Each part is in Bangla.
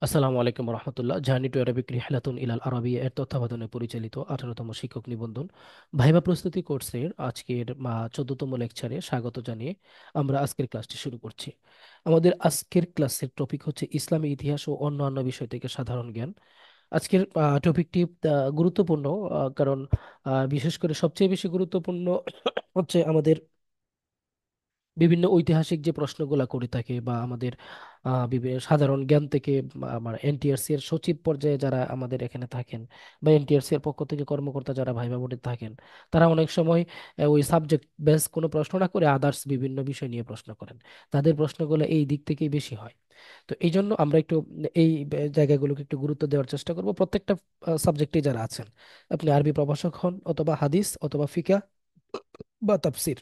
আসসালামু আলাইকুম রহমতুল্লাহ। জার্নি টু অ্যারাবিক রিহলাতুন ইলাল আরাবিয়া এর তত্ত্বাবধানে পরিচালিত 18তম শিক্ষক নিবন্ধন ভাইবা প্রস্তুতি কোর্সের আজকের 14তম লেকচারে স্বাগত জানিয়ে আমরা আজকের ক্লাসটি শুরু করছি। আমাদের আজকের ক্লাসের টপিক হচ্ছে ইসলামী ইতিহাস ও অন্যান্য বিষয় থেকে সাধারণ জ্ঞান। আজকের টপিকটি গুরুত্বপূর্ণ, কারণ বিশেষ করে সবচেয়ে বেশি গুরুত্বপূর্ণ হচ্ছে আমাদের বিভিন্ন ঐতিহাসিক যে প্রশ্নগুলা করে থাকে বা আমাদের বিভিন্ন সাধারণ জ্ঞান থেকে আমার এনটিআরসি এর সচিব পর্যায়ে যারা আমাদের এখানে থাকেন বা এনটিআরসি এর পক্ষ থেকে কর্মকর্তা যারা ভাইবা বোর্ডে থাকেন, তারা অনেক সময় ওই সাবজেক্ট বেস কোনো প্রশ্ন না করে আদার্স বিভিন্ন বিষয় নিয়ে প্রশ্ন করেন। তাদের প্রশ্নগুলো এই দিক থেকেই বেশি হয়। তো এই জন্য আমরা একটু এই জায়গাগুলোকে একটু গুরুত্ব দেওয়ার চেষ্টা করব। প্রত্যেকটা সাবজেক্টে যারা আছেন, আপনি আরবি প্রভাষক হন অথবা হাদিস অথবা ফিকা বা তাফসির,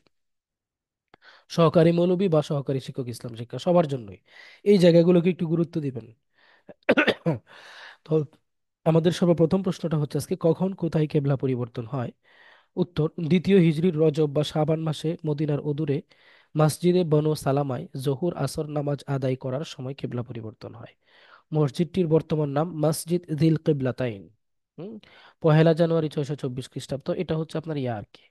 সহকারী মৌলবী বা সহকারী শিক্ষক ইসলাম শিক্ষা, সবার জন্যই এই জায়গাগুলোকে একটু গুরুত্ব দিবেন। তো আমাদের সর্বপ্রথম প্রশ্নটা হচ্ছে আজকে কখন কোথায় কেবলা পরিবর্তন হয়। উত্তর: দ্বিতীয় হিজরির রজব বা শাবান মাসে মদিনার অদূরে মসজিদে বনু সালামায় জোহর আসর নামাজ আদায় করার সময় কেবলা পরিবর্তন হয়। মসজিদটির বর্তমান নাম মসজিদ জিল কিবলাতাইন। হুম, 1 জানুয়ারি 624 খ্রিস্টাব্দ। এটা হচ্ছে আপনার আর কি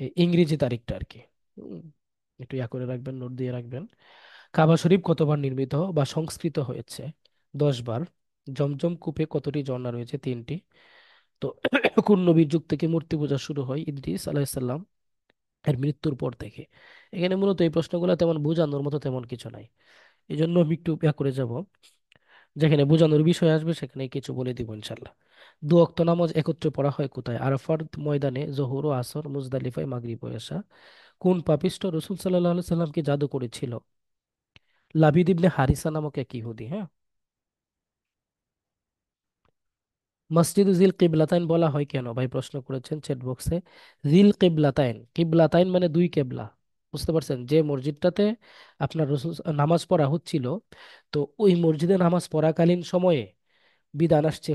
এই ইংরেজি তারিখটা আর কি। হুম, একটু করে রাখবেন, নোট দিয়ে রাখবেন। কাবা শরীফ কতবার নির্মিত বা সংস্কৃত হয়েছে? 10 বার। জমজম কূপে কতটি ঝর্ণা রয়েছে? 3টি। তো কোন নবীর যুগ থেকে মূর্তি পূজা শুরু হয়? ইদ্রিস আলাইসাল্লাম এর মৃত্যুর পর থেকে। এখানে মূলত এই প্রশ্নগুলো তেমন বোঝানোর মতো তেমন কিছু নাই, এই জন্য আমি একটু করে যাব। যেখানে বোঝানোর বিষয় আসবে সেখানে কিছু বলে দিব ইনশাল্লাহ। দু ওয়াক্ত নামাজ একত্রে পড়া হয় কোথায়? আরাফার ময়দানে, জোহর ও আসর, মুজদালিফায়, মাগরিব ও এশা। কোন পাপিষ্ঠ রসুল সাল্লাহ সাল্লামকে জাদু করেছিল? লাবিদ ইবনে হারিসা নামক এক ইহুদি। হ্যাঁ। মসজিদ জিল কিবলাতাইন বলা হয় কেন? ভাই প্রশ্ন করেছেন চ্যাট বক্সে। জিল কিবলাতাইন, কিবলাতাইন মানে দুই কেবলা। বুঝতে পারছেন? যে মসজিদটাতে আপনার রসুল নামাজ পড়া হচ্ছিল, তো ওই মসজিদে নামাজ পড়াকালীন সময়ে বিধান আসছে,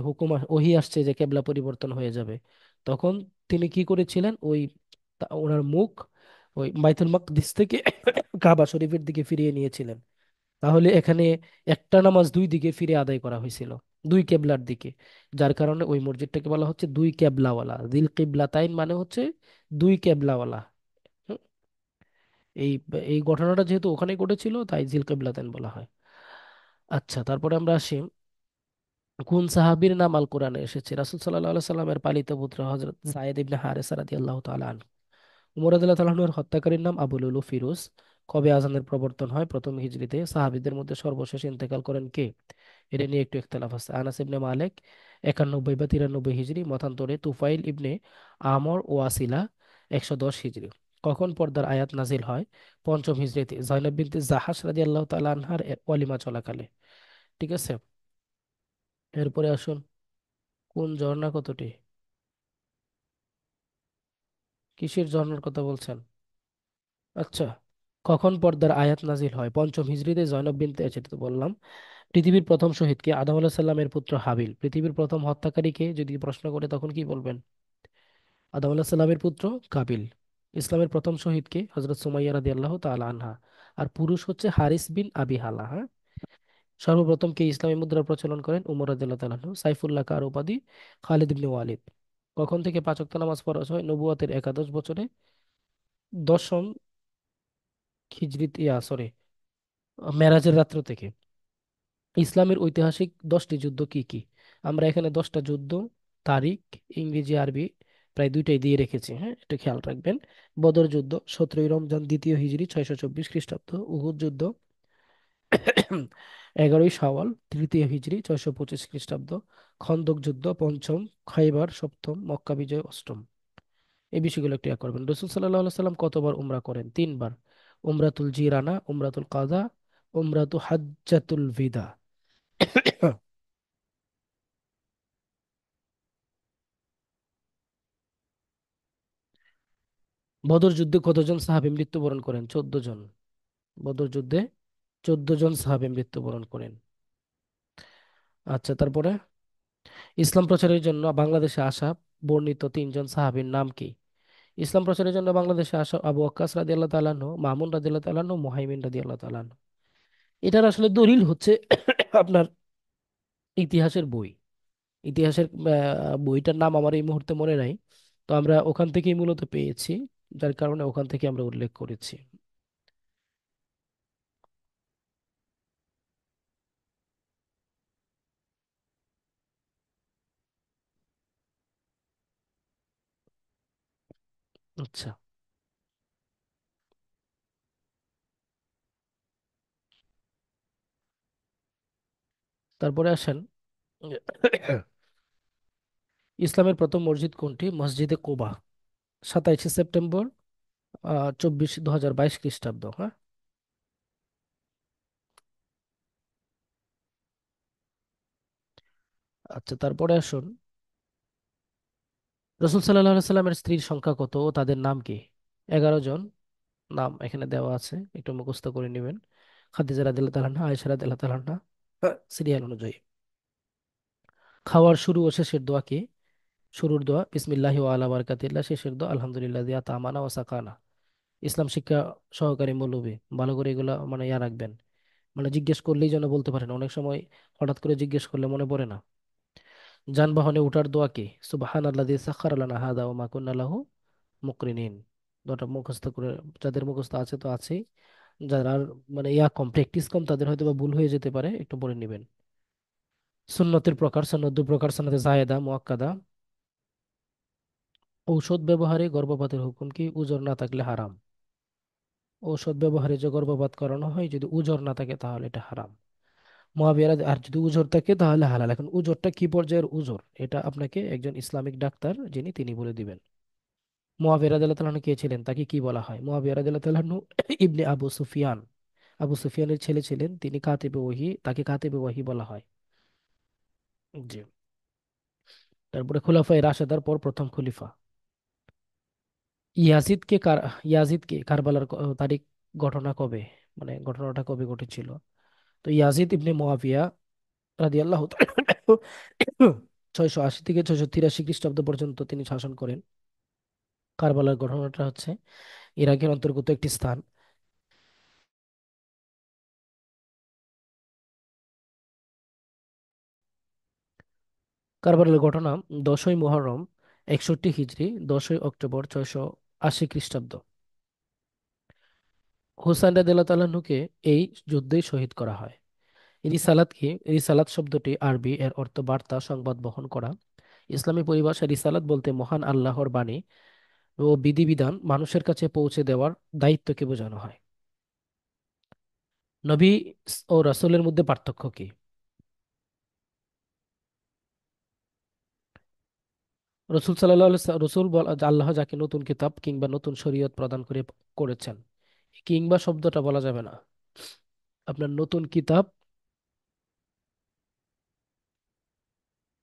ওহী আসছে যে কেবলা পরিবর্তন হয়ে যাবে। তখন তিনি কি করেছিলেন? ওই ওনার মুখ ওই বাইতুল মাকদিস থেকে কাবা শরীফের দিকে ফিরিয়ে নিয়েছিলেন। তাহলে এখানে একটা নামাজ দুই দিকে ফিরে আদায় করা হয়েছিল, দুই কেবলার দিকে। যার কারণে ওই মসজিদটাকে বলা হচ্ছে দুই কেবলাওয়ালা। দিল কিবলাতাইন মানে হচ্ছে দুই কেবলাওয়ালা। হুম, এই এই ঘটনাটা যেহেতু ওখানে ঘটেছিল তাই জিল কিবলাতাইন বলা হয়। আচ্ছা, তারপরে আমরা আসি। কোন সাহাবীর নাম আল কোরআনে এসেছে? রাসূল সাল্লাল্লাহু আলাইহি সাল্লামের পালিত পুত্র হযরত যায়েদ ইবনে হারেসা রাদিয়াল্লাহু তাআলা আনহু। উমর রাদিয়াল্লাহু তাআলা আনহুর হত্যাকারীর নাম আবু লুলু ফিরোজ। কবে আজানের প্রবর্তন হয়? প্রথম হিজরিতে। সাহাবীদের মধ্যে সর্বশেষ ইন্তেকাল করেন কে? এটা নিয়ে একটু ইখতিলাফ আছে। আনাস ইবনে মালিক 91 বা 93 হিজরি, মতান্তরে তুফাইল ইবনে আমর ওয়াসিলা 110 হিজরি। কখন পর্দার আয়াত নাজিল হয়? পঞ্চম হিজরিতে, জয়নব বিনতে জাহাশ রাদিয়াল্লাহু তাআলা আনহার ওয়ালিমা চলাকালে। ঠিক আছে। এরপরে আসুন, কোন ঝর্ণা কতটি? কিসের ঝর্ণার কথা বলছেন? আচ্ছা, কখন পর্দার আয়াত নাজিল হয়? পঞ্চম হিজরিতে, জয়নব বিনতে, সেটা তো বললাম। পৃথিবীর প্রথম শহীদকে? আদম আলাইহিস সালামের পুত্র হাবিল। পৃথিবীর প্রথম হত্যাকারীকে যদি প্রশ্ন করে তখন কি বলবেন? আদম আলাইহিস সালামের পুত্র কাবিল। ইসলামের প্রথম শহীদকে? হযরত সুমাইয়া রাদিয়াল্লাহু তাআলা আনহা। আর পুরুষ হচ্ছে হারিস বিন আবি হালা। হ্যাঁ। সর্বপ্রথম কে ইসলামী মুদ্রার প্রচলন করেন? উমর রাদিয়াল্লাহু তাআলা আনহু। সাইফুল্লাহ কার উপাধি? খালিদ ইবনে ওয়ালিদ। কখন থেকে 5 ওয়াক্ত নামাজ ফরজ হয়? নবুয়তের একাদশ বছরে, দশম হিজরিত, সরি, মেরাজের রাত্র থেকে। ইসলামের ঐতিহাসিক 10টি যুদ্ধ কি কি? আমরা এখানে 10টা যুদ্ধ তারিখ ইংরেজি আরবি প্রায় দুইটাই দিয়ে রেখেছি। হ্যাঁ, এটা খেয়াল রাখবেন। বদর যুদ্ধ 17ই রমজান 2য় হিজরি 624 খ্রিস্টাব্দ। উহুদ যুদ্ধ 11ই শাওয়াল 3য় হিজরি 625 খ্রিস্টাব্দ। খন্দক যুদ্ধ পঞ্চম, খাইবার সপ্তম, মক্কা বিজয় অষ্টম। এই বিষয়গুলো একটু ইয়া করবেন। রসুল সাল্লাহ সাল্লাম কতবার উমরা করেন? 3 বার। উমরাতুল জিরানা, উমরাতুল কাদা, উমরাতু হাজ্জাতুল বিদা। বদর যুদ্ধে কতজন সাহাবী মৃত্যুবরণ করেন? 14 জন। বদর যুদ্ধে 14 জন সাহাবী মৃত্যুবরণ করেন। আচ্ছা, তারপরে ইসলাম প্রচারের জন্য বাংলাদেশে আসা বর্ণিত 3 জন সাহাবীর নাম কি? ইসলাম প্রচারের জন্য বাংলাদেশে আসা আবু ওয়াক্কাস রাদিয়াল্লাহু তাআলা আনহু, মামুন রাদিয়াল্লাহু তাআলা আনহু, মুহাইমিন রাদিয়াল্লাহু তাআলা আনহু। এটার আসলে দলিল হচ্ছে আপনার ইতিহাসের বই। ইতিহাসের বইটার নাম আমার এই মুহূর্তে মনে নাই। তো আমরা ওখান থেকেই মূলত পেয়েছি, যার কারণে ওখান থেকে আমরা উল্লেখ করেছি। আচ্ছা, তারপরে আসেন। ইসলামের প্রথম মসজিদ কোনটি? মসজিদে কোবা, 27শে সেপ্টেম্বর 2022 খ্রিস্টাব্দ। হ্যাঁ। আচ্ছা, তারপরে আসুন, রসুল সাল্লাহ সাল্লামের স্ত্রীর সংখ্যা কত ও তাদের নাম কি? 11 জন। নাম এখানে দেওয়া আছে, একটু মুখস্থ করে নেবেন। খাদিজা রাদিয়াল্লাহু তাআলা আনহা, আয়েশা রাদিয়াল্লাহু তাআলা আনহা, সিরিয়াল অনুযায়ী। খাওয়ার শুরু ও শেষের দোয়া কি? শুরুর দোয়া বিসমিল্লাহি ওয়া আলা বারাকাতিল্লাহ, শেষের দোয়া আলহামদুলিল্লাহ দিয়া তামানা ওয়া সাকানা। ইসলাম শিক্ষা সহকারী মৌলবী, ভালো করে এগুলা মানে ইয়া রাখবেন, মানে জিজ্ঞেস করলেই যেন বলতে পারেন, অনেক সময় হঠাৎ করে জিজ্ঞেস করলে মনে পড়ে না। যানবাহনে উঠার দোয়া কি? সুবহানাল্লাযী সাখারা লানা হাযা ওয়া মা কুন্না লাহু মুকরিনিন। দোয়াটা মুখস্থ করে, যাদের মুখস্থ আছে তো আছেই, যারা আর মানে ইয়া কম, প্র্যাকটিস কম, তাদের হয়তো বা ভুল হয়ে যেতে পারে, একটু পড়ে নেবেন। সুন্নতের প্রকার, সুন্নত দু প্রকার, সুন্নতে জায়েদা, মুআক্কাদা। ঔষধ ব্যবহারে গর্ভপাতের হুকুম কি? উজর না থাকলে হারাম। ঔষধ ব্যবহারে যে গর্ভপাত করানো হয়, যদি উজর না থাকে তাহলে এটা হারাম। মুয়াবিয়া আর যদি উজর থাকে তাহলে হালাল। এখন উজরটা কি পর্যায়ের উজর, এটা আপনাকে একজন ইসলামিক ডাক্তার যিনি, তিনি বলে দিবেন। মুয়াবিয়া রাদিয়াল্লাহু তাআলা কে ছিলেন, তাকে কি বলা হয়? মুয়াবিয়া রাদিয়াল্লাহু তাআলা ইবনে আবু সুফিয়ান, আবু সুফিয়ানের ছেলে ছিলেন তিনি, কাতিবে ওহী, তাকে কাতিবে ওহী বলা হয়। জি। তারপরে খুলাফায়ে রাশেদার পর প্রথম খলিফা। ইয়াজিদকে কার ইয়াজিদকে কারবালার তারিখ, ঘটনা কবে, মানে ঘটনাটা কবে ঘটেছিল? তো ইয়াজিদ ইবনে মুয়াবিয়া রাদিয়াল্লাহু তাআলা 680 থেকে 683 খ্রিস্টাব্দ পর্যন্ত তিনি শাসন করেন। কারবালার ঘটনাটা হচ্ছে ইরাকের অন্তর্গত একটি স্থান। কারবালার ঘটনা 10ই মুহররম 61 হিজরি, 10ই অক্টোবর 680 খ্রিস্টাব্দ। হুসাইন রাদিয়াল্লাহু তাআলা নুকে এই যুদ্ধেই শহীদ করা হয়। রিসালাত কি? রিসালাত শব্দটি আরবি, এর অর্থ বার্তা, সংবাদ বহন করা। ইসলামী পরিভাষায় রিসালাত বলতে মহান আল্লাহর বাণী ও বিধিবিধান মানুষের কাছে পৌঁছে দেওয়ার দায়িত্বকে বোঝানো হয়। নবী ও রাসূলের মধ্যে পার্থক্য কি? রসুল সাল্লাহ আল্লাহ যাকে নতুন কিতাব কিংবা নতুন শরীয়ত প্রদান করেছেন। কিংবা শব্দটা বলা যাবে না, আপনার নতুন কিতাব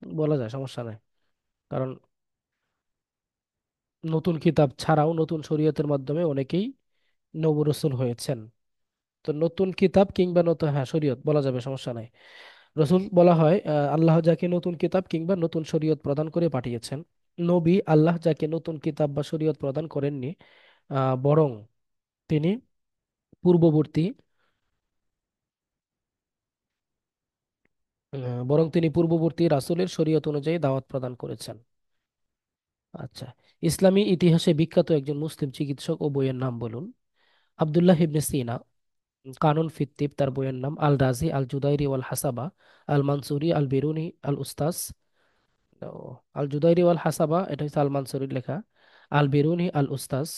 বলা যায়, সমস্যা নাই। কারণ নতুন কিতাব ছাড়াও নতুন শরীয়তের মাধ্যমে অনেকেই নবী রসুল হয়েছেন। তো নতুন কিতাব কিংবা নতুন, হ্যাঁ, শরীয়ত বলা যাবে, সমস্যা নাই। রসুল বলা হয় আল্লাহ যাকে নতুন কিতাব কিংবা নতুন শরীয়ত প্রদান করে পাঠিয়েছেন। নবী আল্লাহ যাকে নতুন কিতাব বা শরীয়ত প্রদান করেননি, বরং তিনি পূর্ববর্তী রাসূলের শরীয়ত অনুযায়ী দাওয়াত প্রদান করেছেন। আচ্ছা, ইসলামী ইতিহাসে বিখ্যাত একজন মুসলিম চিকিৎসক ও বইয়ের নাম বলুন। আব্দুল্লাহ ইবনে সিনা, কানুন ফিত্তিব তার বইয়ের নাম, আল রাজি, আল জুদাইরি ওয়াল হাসাবা, আল মানসুরি, আল বেরুনি, আল উস্তাস। ও, আল জুদাইরি ওয়াল হাসাবা এটা হচ্ছে আল মানসুরির লেখা। আল বেরুনি, আল উস্তাস,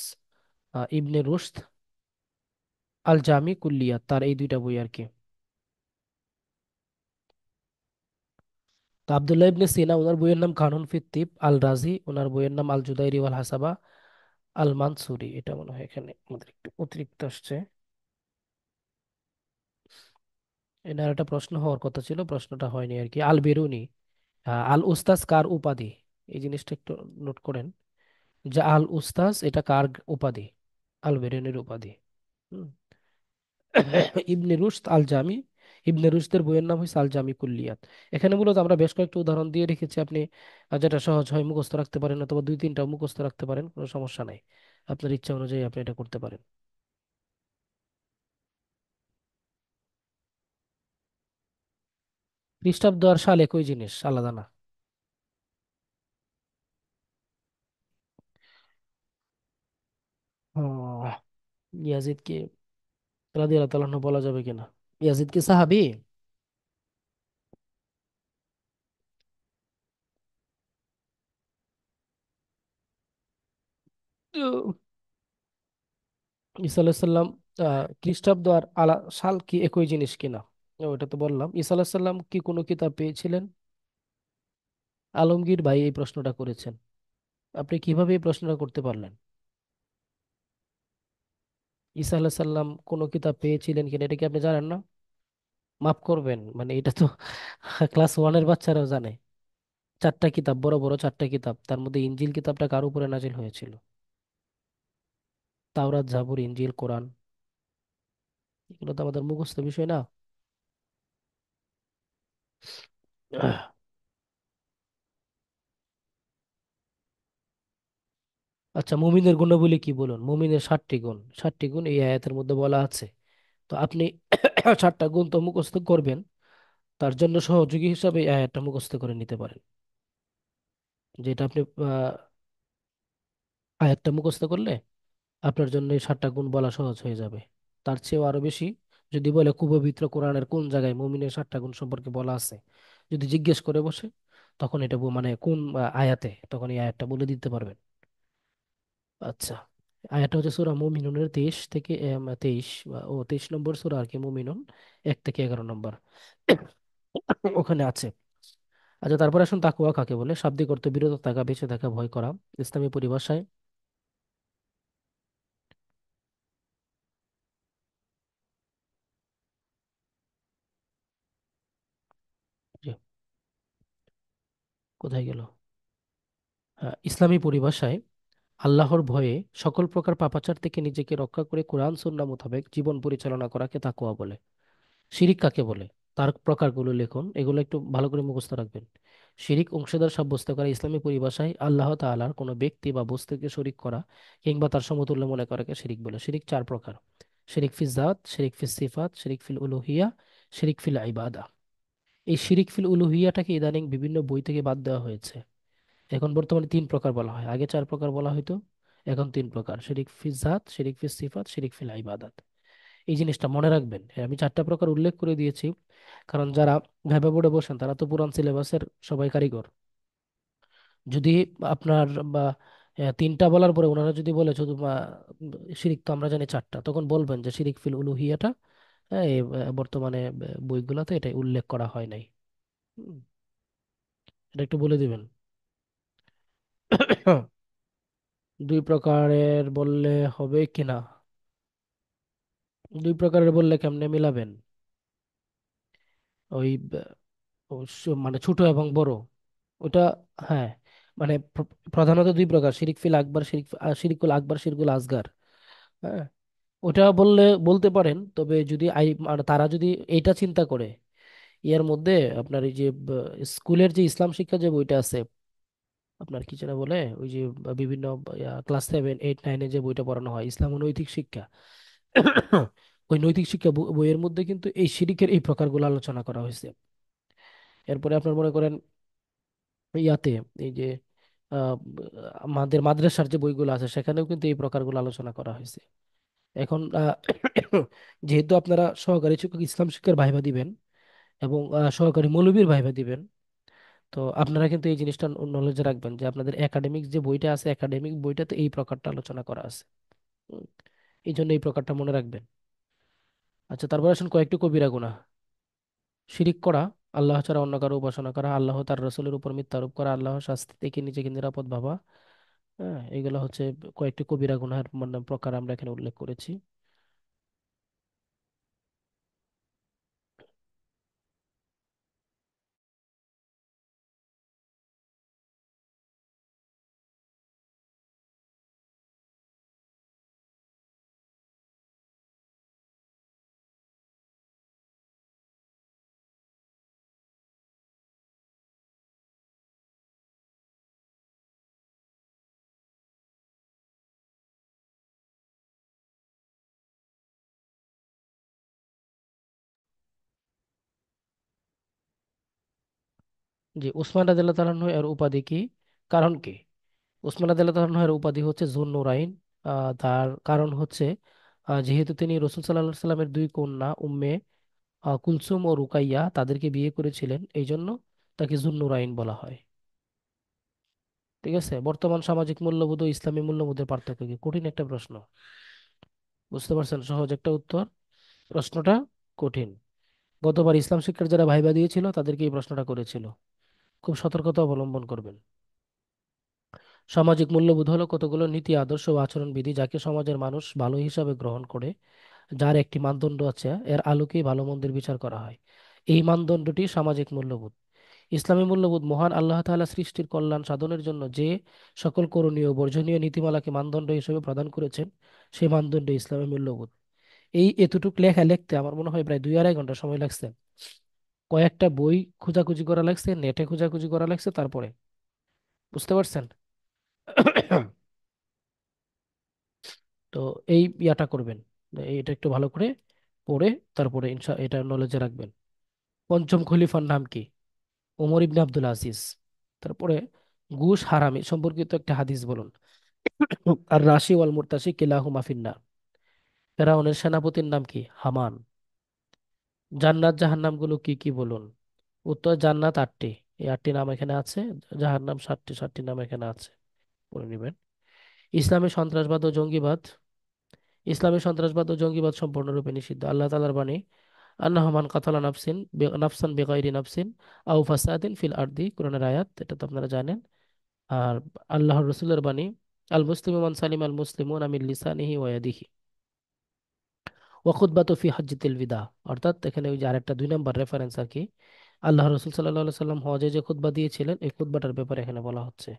ইবনে রুশদ, আল জামি কুল্লিয়াত, তার এই দুইটা বই আর কি। তো আব্দুল্লাহ ইবনে সিনা, ওনার বইয়ের নাম কানুন ফিত্তিব। আল রাজি, ওনার বইয়ের নাম আল জুদাইরি ওয়াল হাসাবা। আল মানসুরি, এটা মনে হয় এখানে আমাদের একটু অতিরিক্ত আসছে। এনার একটা প্রশ্ন হওয়ার কথা ছিল, প্রশ্নটা হয়নি আর কি। আল বেরুনি, আল উস্তাজ কার উপাধি? এই জিনিসটা একটু নোট করেন, যে আল উস্তাজ এটা কার উপাধি? আল বেরুনির উপাধি। হুম। ইবনে রুশদ আল জামি, ইবনে রুশদের বইয়ের নাম হচ্ছে আল জামি কুল্লিয়াত। এখানে মূলত আমরা বেশ কয়েকটা উদাহরণ দিয়ে রেখেছি, আপনি যেটা সহজ হয় মুখস্থ রাখতে পারেন, অথবা দুই তিনটা মুখস্থ রাখতে পারেন, কোনো সমস্যা নাই। আপনার ইচ্ছা অনুযায়ী আপনি এটা করতে পারেন। খ্রিস্টাব্দ আর সাল একই জিনিস, আলাদা না। ও, ইয়াজিদ কি রাদিয়াল্লাহু তাআলা আনহু বলা যাবে কিনা? ইয়াজিদ কি সাহাবী? তো ঈসা আলাইহিস সালাম খ্রিস্টাব্দ আর সাল কি একই জিনিস কিনা? ওটা তো বললাম। ঈসা আলাইহিস সালাম কি কোনো কিতাব পেয়েছিলেন? আলমগীর ভাই এই প্রশ্নটা করেছেন। আপনি কিভাবে এই প্রশ্নটা করতে পারলেন? ঈসা আলাইহিস সালাম কোনো কিতাব পেয়েছিলেন কিনা এটা কি আপনি জানেন না? মাফ করবেন, মানে এটা তো ক্লাস ওয়ানের বাচ্চারাও জানে। চারটা কিতাব, বড় বড় চারটা কিতাব, তার মধ্যে ইনজিল কিতাবটা কার উপরে নাজিল হয়েছিল? তাওরাত, জাবুর, ইনজিল, কোরআন, এগুলো তো আমাদের মুখস্থ বিষয় না। আচ্ছা, মুমিনের গুণাবলী কি বলুন? মুমিনের 60টি গুণ, 60টি গুণ এই আয়াতের মধ্যে বলা আছে। তো আপনি 7টা গুণ তো মুখস্থ করবেন, তার জন্য সহযোগী হিসাবে এই আয়াতটা মুখস্থ করে নিতে পারেন। যেটা আপনি আয়াতটা মুখস্থ করলে আপনার জন্য এই 7টা গুণ বলা সহজ হয়ে যাবে। তার চেয়েও আরো বেশি যদি বলে কুপবিত্র কোরআনের কোন জায়গায় মুমিনের 7টা গুণ সম্পর্কে বলা আছে, যদি জিজ্ঞেস করে বসে, তখন এটা মানে কোন আয়াতে, তখন এই আয়াতটা বলে দিতে পারবেন। আচ্ছা, আয়াতটা হচ্ছে সূরা মুমিনুনের 23 থেকে 23 নম্বর সূরা আর কি, মুমিনুন 1 থেকে 11 নম্বর ওখানে আছে। আচ্ছা, তারপরে আসুন তাকওয়া কাকে বলে। শাব্দিক অর্থ বিরত থাকা, বেঁচে থাকা, ভয় করা। ইসলামী পরিভাষায়? জি, কোথায় গেল? হ্যাঁ, ইসলামী পরিভাষায় আল্লাহর ভয়ে সকল প্রকার পাপাচার থেকে নিজেকে রক্ষা করে কোরআন সুন্নাহ মোতাবেক জীবন পরিচালনা করাকে তাকওয়া বলে। শিরিক কাকে বলে? তার প্রকারগুলো লিখুন, এগুলো একটু ভালো করে মুখস্থ রাখবেন। শিরিক অংশীদার সাব্যস্ত করা, ইসলামী পরিভাষায় আল্লাহ তাআলার কোনো ব্যক্তি বা বস্তুকে শরীক করা কিংবা তার সমতুল্য মনে করাকে শিরিক বলে। শিরিক 4 প্রকার: শিরিক ফিল জাত, শিরিক ফিল সিফাত, শিরিক ফিল উলুহিয়া, শিরিক ফিল ইবাদা। এই শিরিক ফিল উলুহিয়াটাকে ইদানিং বিভিন্ন বই থেকে বাদ দেওয়া হয়েছে। এখন বর্তমানে 3 প্রকার বলা হয়, আগে 4 প্রকার বলা হতো, এখন 3 প্রকার: শিরিক ফিল জাত, শিরিক ফিল সিফাত, শিরিক ফিল ইবাদাত। এই জিনিসটা মনে রাখবেন। আমি 4টা প্রকার উল্লেখ করে দিয়েছি, কারণ যারা ভাইবা বোর্ডে বসেন তারা তো পুরান সিলেবাসের সবাই কারিগর। যদি আপনার বা 3টা বলার পরে ওনারা যদি বলে শুধু শিরিক তো আমরা জানি 4টা, তখন বলবেন যে শিরিক ফিল উলুহিয়াটা এই বর্তমানে বইগুলোতে এটা উল্লেখ করা হয় নাই। হুম, এটা একটু বলে দিবেন। 2 প্রকারের বললে হবে কিনা? 2 প্রকারের বললে কেমনে মিলাবেন? ওই মানে ছোট এবং বড়, ওটা, হ্যাঁ, মানে প্রধানত 2 প্রকার: শিরিক ফিল আকবর, শিরিকুল আকবর, শিরকুল আসগার। হ্যাঁ, ওটা বললে বলতে পারেন, তবে যদি মানে তারা যদি এইটা চিন্তা করে, এর মধ্যে আপনার এই যে স্কুলের যে ইসলাম শিক্ষা যে বইটা আছে, আপনার কি যেন বলে, ওই যে বিভিন্ন ক্লাস 7, 8, 9-এ যে বইটা পড়ানো হয়, ইসলাম ও নৈতিক শিক্ষা, ওই নৈতিক শিক্ষা বইয়ের মধ্যে কিন্তু এই শিরিকের এই প্রকারগুলো আলোচনা করা হয়েছে। এরপরে আপনার মনে করেন ইয়াতে, এই যে আহ, আমাদের মাদ্রাসার যে বইগুলো আছে সেখানেও কিন্তু এই প্রকারগুলো আলোচনা করা হয়েছে। এখন যেহেতু আপনারা সহকারী শিক্ষক ইসলাম শিক্ষার ভাইভা দিবেন এবং সহকারী মৌলবীর ভাইভা দিবেন, তো আপনারা কিন্তু এই জিনিসটা নলেজে রাখবেন যে আপনাদের একাডেমিক যে বইটা আছে, একাডেমিক বইটাতে এই প্রকারটা আলোচনা করা আছে। উম, এই জন্য এই প্রকারটা মনে রাখবেন। আচ্ছা, তারপর আসুন কয়েকটি কবিরা গুনাহ। শিরিক করা, আল্লাহ ছাড়া অন্য কারো উপাসনা করা, আল্লাহ তার রসুলের উপর মিথ্যা আরোপ করা, আল্লাহর শাস্তি থেকে নিজেকে নিরাপদ ভাবা। হ্যাঁ, এগুলো হচ্ছে কয়েকটি কবিরা গুনাহের মানে প্রকার আমরা এখানে উল্লেখ করেছি। জি, উসমান রাদিয়াল্লাহু তাআলা আনহু এর উপাধি কি? কারণ কি? উসমান রাদিয়াল্লাহু তাআলা আনহু এর উপাধি হচ্ছে যুন-নুরাইন। তার কারণ হচ্ছে যেহেতু তিনি রাসূল সাল্লাল্লাহু আলাইহি সাল্লামের দুই কন্যা উম্মে কুলসুম ও রুকাইয়া তাদেরকে বিয়ে করেছিলেন, এই জন্য তাকে যুন-নুরাইন বলা হয়। ঠিক আছে। বর্তমান সামাজিক মূল্যবোধ ও ইসলামী মূল্যবোধের পার্থক্য কি? কঠিন একটা প্রশ্ন। বুঝতে পারছেন? সহজ একটা উত্তর, প্রশ্নটা কঠিন। গতবার ইসলাম শিক্ষার যারা ভাইবা দিয়েছিল তাদেরকে এই প্রশ্নটা করেছিল। খুব সতর্কতা অবলম্বন করবেন। সামাজিক মূল্যবোধ হলো কতগুলো নীতি, আদর্শ ও আচরণ বিধি যাকে সমাজের মানুষ ভালো হিসাবে গ্রহণ করে, যার একটি মানদণ্ড আছে, এর আলোকেই ভালো মন্দের বিচার করা হয়। এই মানদণ্ডটি সামাজিক মূল্যবোধ। ইসলামী মূল্যবোধ মহান আল্লাহ তাআলা সৃষ্টির কল্যাণ সাধনের জন্য যে সকল করণীয় ও বর্জনীয় নীতিমালাকে মানদণ্ড হিসেবে প্রদান করেছেন, সেই মানদণ্ড ইসলামী মূল্যবোধ। এই এতটুক লেখা লিখতে আমার মনে হয় প্রায় 2-2.5 ঘন্টা সময় লাগছে। কয়েকটা বই খোঁজাখুঁজি করা লাগছে, নেটে খোঁজাখুঁজি করা লাগছে, তারপরে। বুঝতে পারছেন? তো এই ইয়াটা করবেন, এটা একটু ভালো করে পড়ে তারপরে এটা নলেজে রাখবেন। পঞ্চম খলিফার নাম কি? ওমর ইবনে আব্দুল আজিজ। তারপরে ঘুষ হারামি সম্পর্কিত একটা হাদিস বলুন। আর রাশি ওয়াল মুরতাসি কিলাহুমা ফিন্নার। ফেরাউনের সেনাপতির নাম কি? হামান। জান্নাত জাহান্নাম গুলো কি কি বলুন। উত্তর: জান্নাত 8টি, এই 8টি নাম এখানে আছে। জাহান্নাম 7টি, 7টি নাম এখানে আছে, পড়ে নেবেন। ইসলামী সন্ত্রাসবাদ ও জঙ্গিবাদ। ইসলামী সন্ত্রাসবাদ ও জঙ্গিবাদ সম্পূর্ণরূপে নিষিদ্ধ। আল্লাহ তাআলার বাণী, আন্নাহু মান কাতালা নাফসান বিগাইরি নাফসিন আও ফাসাদিন ফিল আরদি, কোরআনের আয়াত, এটা তো আপনারা জানেন। আর আল্লাহর রসুলের বাণী, আল মুসলিমু মান সালিম আল মুসলিমুনা মিন লিসানিহি ওয়া ইয়াদিহি ওয়া খুতবাতু ফি হাজ্জাতিল বিদা। অর্থাৎ এখানে ওই যে আরেকটা 2 নম্বর রেফারেন্স আর কি। আল্লাহ রসুল সাল্লাল্লাহু আলাইহি সাল্লাম হজে যে খুতবা দিয়েছিলেন, এই খুতবাটার ব্যাপারে এখানে বলা হচ্ছে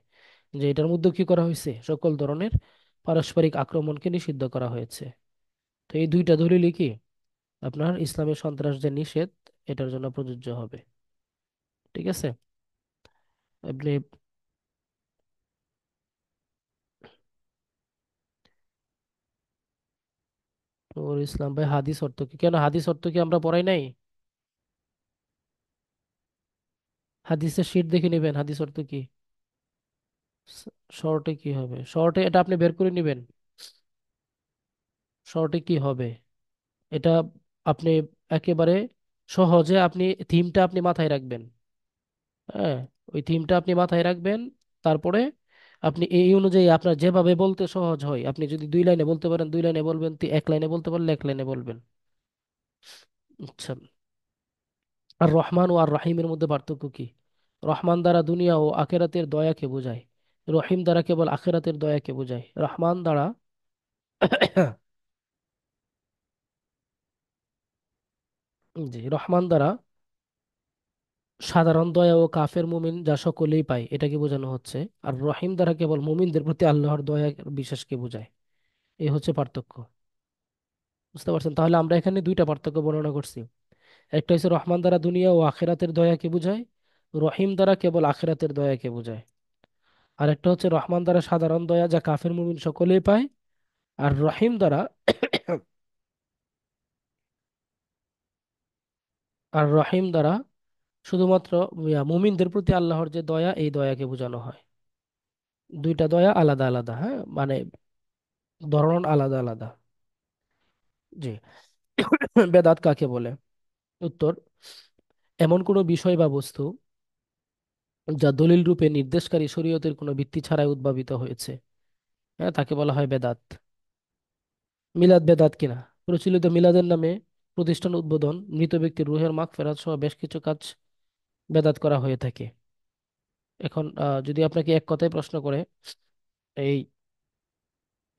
যে এটার মধ্যে কি করা হয়েছে, সকল ধরনের পারস্পরিক আক্রমণকে নিষিদ্ধ করা হয়েছে। তো এই দুইটা দলিলই কি আপনার ইসলামের সন্ত্রাস যে নিষেধ, এটার জন্য প্রযোজ্য হবে। ঠিক আছে। আপনি নূর ইসলাম ভাই, হাদিস অর্থ কি? কেন হাদিস অর্থ কি আমরা পড়াই নাই? হাদিসের শীট দেখে নেবেন, হাদিস অর্থ কি। শর্টে কি হবে? শর্টে এটা আপনি বের করে নেবেন। শর্টে কি হবে এটা আপনি একেবারে সহজে আপনি থিমটা আপনি মাথায় রাখবেন। হ্যাঁ, ওই থিমটা আপনি মাথায় রাখবেন। তারপরে আপনি এই অনুযায়ী আপনার যেভাবে বলতে সহজ হয়, আপনি যদি 2 লাইনে বলতে পারেন 2 লাইনে বলবেন, 1 লাইনে বলতে পারলে 1 লাইনে বলবেন। আচ্ছা। আর রহমান ও আর রহিমের মধ্যে পার্থক্য কি? রহমান দ্বারা দুনিয়া ও আখেরাতের দয়াকে বোঝায়, রহিম দ্বারা কেবল আখেরাতের দয়াকে বোঝায়। রহমান দ্বারা জি, রহমান দ্বারা সাধারণ দয়া ও কাফের মুমিন যা সকলেই পায় এটাকে বোঝানো হচ্ছে। আর রহিম দ্বারা কেবল মুমিনদের প্রতি আল্লাহর দয়া বিশ্বাসকে বোঝায়। এই হচ্ছে পার্থক্য। বুঝতে পারছেন? তাহলে আমরা এখানে 2টা পার্থক্য বর্ণনা করছি। একটা হচ্ছে রহমান দ্বারা দুনিয়া ও আখেরাতের দয়াকে বোঝায়, রহিম দ্বারা কেবল আখেরাতের দয়াকে বোঝায়। আর একটা হচ্ছে রহমান দ্বারা সাধারণ দয়া যা কাফের মুমিন সকলেই পায়, আর রহিম দ্বারা আর রহিম দ্বারা শুধুমাত্র মুমিনদের প্রতি আল্লাহর যে দয়া, এই দয়াকে বোঝানো হয়। 2টা দয়া আলাদা আলাদা, হ্যাঁ, মানে ধরন আলাদা আলাদা। জি। বেদাত কাকে বলে? উত্তর: এমন কোনো বিষয় বা বস্তু যা দলিল রূপে নির্দেশকারী শরীয়তের কোনো ভিত্তি ছাড়াই উদ্ভাবিত হয়েছে, হ্যাঁ, তাকে বলা হয় বেদাত। মিলাদ বেদাত কিনা? প্রচলিত মিলাদের নামে প্রতিষ্ঠান উদ্বোধন, মৃত ব্যক্তির রুহের মাগফিরাত সহ বেশ কিছু কাজ বেদাত করা হয়ে থাকে। এখন যদি আপনাকে এক কথায় প্রশ্ন করে, এই